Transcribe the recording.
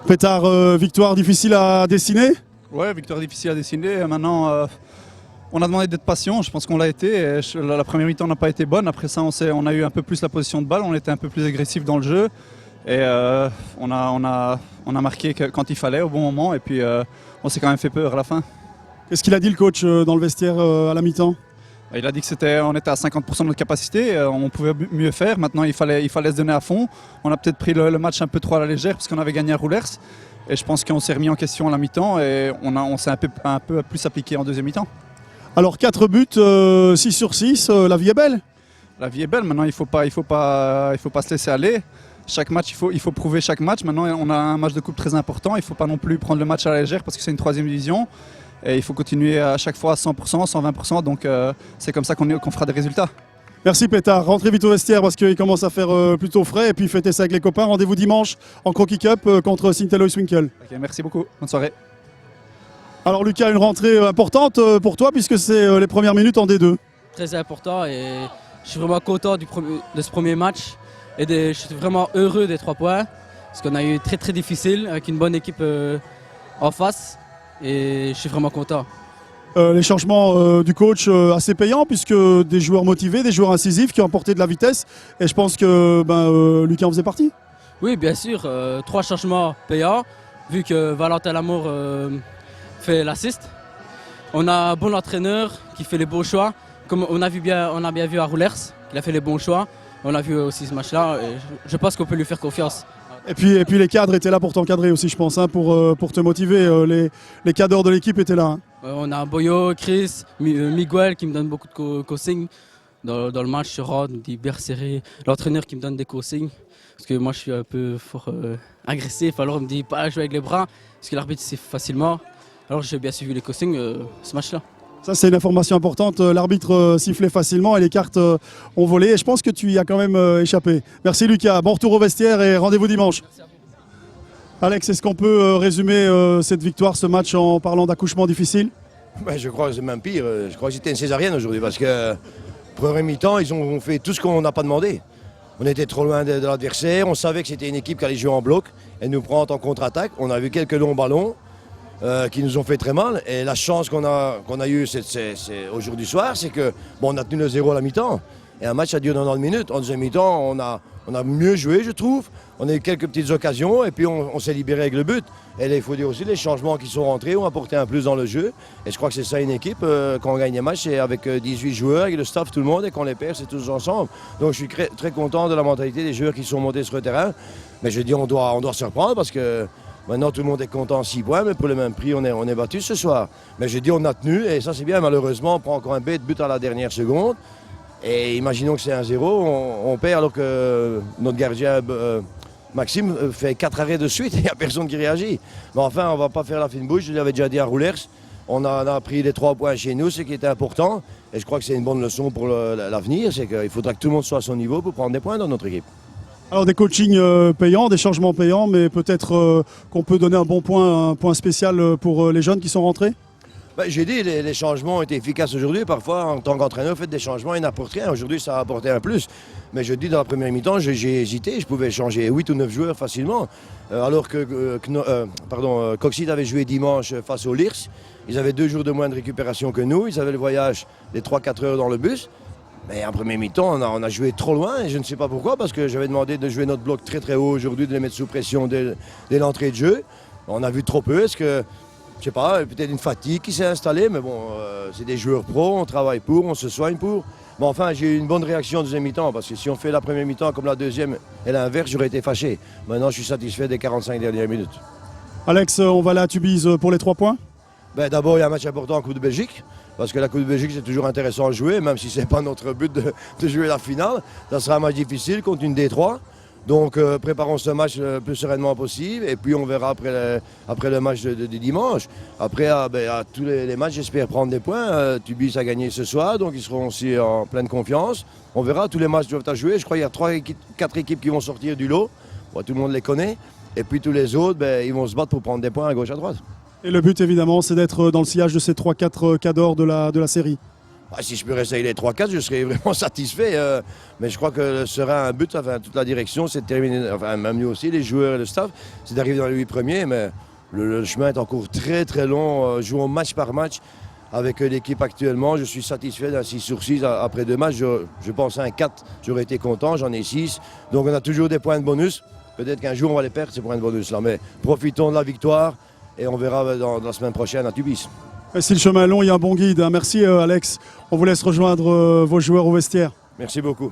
Pétard, victoire difficile à dessiner? Ouais, victoire difficile à dessiner. Maintenant, on a demandé d'être patient. Je pense qu'on l'a été. La première mi-temps n'a pas été bonne. Après ça, on a eu un peu plus la position de balle. On était un peu plus agressif dans le jeu. Et on a marqué quand il fallait, au bon moment. Et puis, on s'est quand même fait peur à la fin. Qu'est-ce qu'il a dit le coach dans le vestiaire à la mi-temps? Il a dit qu'on était à 50% de notre capacité, on pouvait mieux faire. Maintenant, il fallait se donner à fond. On a peut-être pris le match un peu trop à la légère parce qu'on avait gagné à Roulers. Et je pense qu'on s'est remis en question à la mi-temps et on s'est un peu plus appliqué en deuxième mi-temps. Alors 4 buts, 6 sur 6, la vie est belle? La vie est belle. Maintenant, il faut pas se laisser aller. Chaque match, il faut prouver chaque match. Maintenant, on a un match de coupe très important. Il ne faut pas non plus prendre le match à la légère parce que c'est une 3e division. Et il faut continuer à chaque fois à 100%, 120%. Donc c'est comme ça qu'on fera des résultats. Merci Pétard. Rentrez vite au vestiaire parce qu'il commence à faire plutôt frais. Et puis fêtez ça avec les copains. Rendez-vous dimanche en Croquis Cup contre Sint-Alois-Winkel. Okay, merci beaucoup. Bonne soirée. Alors Lucas, une rentrée importante pour toi puisque c'est les premières minutes en D2. Très important et je suis vraiment content de ce premier match. Et je suis vraiment heureux des 3 points. Parce qu'on a eu très très difficile avec une bonne équipe en face. Et je suis vraiment content. Les changements du coach assez payants puisque des joueurs motivés, des joueurs incisifs qui ont apporté de la vitesse et je pense que Lucas en faisait partie. Oui, bien sûr, 3 changements payants vu que Valentin Lamour fait l'assist. On a un bon entraîneur qui fait les bons choix. Comme on a bien vu à Roulers qu'il a fait les bons choix. On a vu aussi ce match-là et je pense qu'on peut lui faire confiance. Et puis les cadres étaient là pour t'encadrer aussi, je pense, pour te motiver. Les cadres de l'équipe étaient là. On a Boyo, Chris, Miguel qui me donne beaucoup de consignes. Dans le match, Rod, Berceri, l'entraîneur qui me donne des consignes. Parce que moi, je suis un peu fort agressif, alors on me dit pas jouer avec les bras, parce que l'arbitre c'est facilement. Alors j'ai bien suivi les consignes ce match-là. Ça, c'est une information importante. L'arbitre sifflait facilement et les cartes ont volé. Et je pense que tu y as quand même échappé. Merci Lucas. Bon retour au vestiaire et rendez-vous dimanche. Alex, est-ce qu'on peut résumer cette victoire, ce match en parlant d'accouchement difficile? Je crois que c'est même pire. Je crois que c'était une césarienne aujourd'hui parce que première mi-temps, ils ont fait tout ce qu'on n'a pas demandé. On était trop loin de l'adversaire. On savait que c'était une équipe qui allait jouer en bloc et nous prendre en contre-attaque. On a vu quelques longs ballons. Qui nous ont fait très mal. Et la chance qu'on a eue aujourd'hui soir, c'est que on a tenu le 0 à la mi-temps. Et un match a duré 90 minutes. En deuxième mi-temps, on a mieux joué, je trouve. On a eu quelques petites occasions et puis on s'est libéré avec le but. Et là, il faut dire aussi, les changements qui sont rentrés ont apporté un plus dans le jeu. Et je crois que c'est ça une équipe. Quand on gagne des matchs, c'est avec 18 joueurs, avec le staff, tout le monde. Et quand on les perd, c'est tous ensemble. Donc je suis très content de la mentalité des joueurs qui sont montés sur le terrain. Mais je dis, on doit se reprendre parce que maintenant, tout le monde est content 6 points, mais pour le même prix, on est battu ce soir. Mais je dis, on a tenu, et ça c'est bien. Malheureusement, on prend encore un bête but à la dernière seconde. Et imaginons que c'est 1-0, on perd alors que notre gardien Maxime fait 4 arrêts de suite et il n'y a personne qui réagit. Mais enfin, on ne va pas faire la fine bouche. Je l'avais déjà dit à Roulers. On a pris les 3 points chez nous, ce qui était important. Et je crois que c'est une bonne leçon pour l'avenir. C'est qu'il faudra que tout le monde soit à son niveau pour prendre des points dans notre équipe. Alors des coachings payants, des changements payants, mais peut-être qu'on peut donner un point spécial pour les jeunes qui sont rentrés? J'ai dit, les changements ont été efficaces aujourd'hui. Parfois, en tant qu'entraîneur, faites des changements et n'apporte rien. Aujourd'hui, ça a apporté un plus. Mais je dis, dans la première mi-temps, j'ai hésité. Je pouvais changer 8 ou 9 joueurs facilement. Alors que Coxide avait joué dimanche face aux Lirs. Ils avaient 2 jours de moins de récupération que nous. Ils avaient le voyage des 3-4 heures dans le bus. Mais en premier mi-temps, on a joué trop loin et je ne sais pas pourquoi, parce que j'avais demandé de jouer notre bloc très très haut aujourd'hui, de les mettre sous pression dès l'entrée de jeu. On a vu trop peu. Est-ce que, je sais pas, peut-être une fatigue qui s'est installée, mais bon, c'est des joueurs pros, on travaille pour, on se soigne pour. Mais enfin, j'ai eu une bonne réaction en deuxième mi-temps, parce que si on fait la première mi-temps comme la deuxième et l'inverse, j'aurais été fâché. Maintenant, je suis satisfait des 45 dernières minutes. Alex, on va aller à Tubize pour les 3 points? D'abord, il y a un match important en Coupe de Belgique. Parce que la Coupe de Belgique, c'est toujours intéressant à jouer, même si ce n'est pas notre but de jouer la finale. Ça sera un match difficile contre une D3. Donc préparons ce match le plus sereinement possible. Et puis on verra après le match de dimanche. Après, à tous les matchs, j'espère prendre des points. Tubize a gagné ce soir, donc ils seront aussi en pleine confiance. On verra, tous les matchs doivent à jouer. Je crois qu'il y a 4 équipes qui vont sortir du lot. Bon, tout le monde les connaît. Et puis tous les autres, ils vont se battre pour prendre des points à gauche, à droite. Et le but, évidemment, c'est d'être dans le sillage de ces 3-4 cadors de la série. Si je peux rester avec les 3-4, je serais vraiment satisfait. Mais je crois que sera un but, enfin, toute la direction, c'est de terminer, enfin, même nous aussi, les joueurs et le staff, c'est d'arriver dans les 8 premiers. Mais le chemin est encore très très long. Jouons match par match avec l'équipe actuellement. Je suis satisfait d'un 6 sur 6 après 2 matchs. Je pense à un 4, j'aurais été content, j'en ai 6. Donc on a toujours des points de bonus. Peut-être qu'un jour on va les perdre, ces points de bonus là. Mais profitons de la victoire et on verra dans la semaine prochaine à Tubis. Et si le chemin est long, il y a un bon guide. Merci Alex. On vous laisse rejoindre vos joueurs au vestiaire. Merci beaucoup.